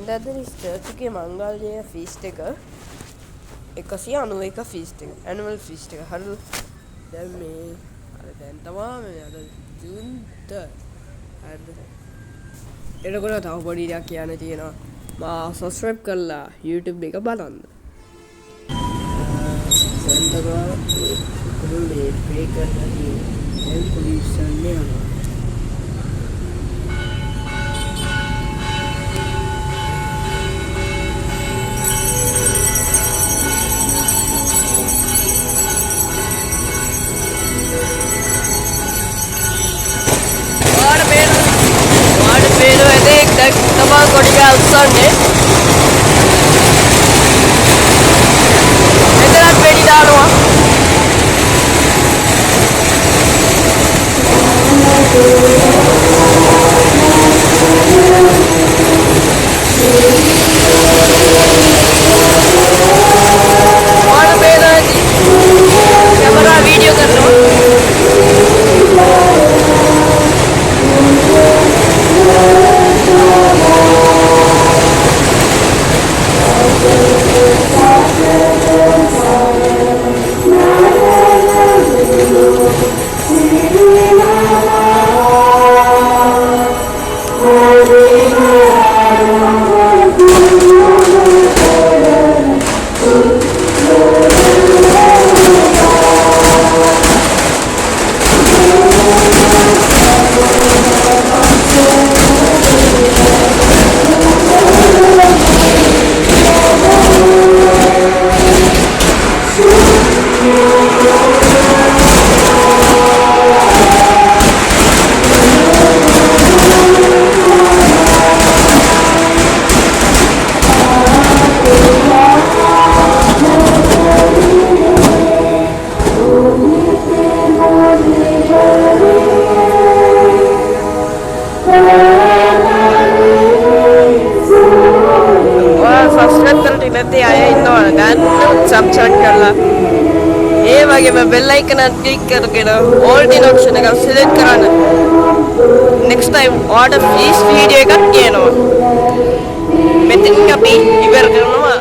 දැන් රිස්ටර්ච් එකේ මංගල්‍ය ෆීස්ට් එක 191 ෆීස්ට් එක ඇනුවල් ෆීස්ට් එක හරිද දැන් මේ අර දැන් තමයි මේ අර ජූන් 3 හරිද එතකොට තව පොඩි දෙයක් කියන්න තියෙනවා මා සබ්ස්ක්‍රයිබ් කරලා YouTube එක බලන්න දැන් තමයි මේ ප්ලේ කරලා තියෙන්නේ දැන් පොලිස් යන්නේ යනවා Tamam kodiga usanne එතනත් වෙඩි දානවා මොන බේරයි කැමරා වීඩියෝ කරනවා subscribe කරලා ඒ වගේම bell icon එක click කරගෙන all the option එක select කරන්න next time order fees video එකක් කියනවා මෙතනින් අපි ඉවර කරනවා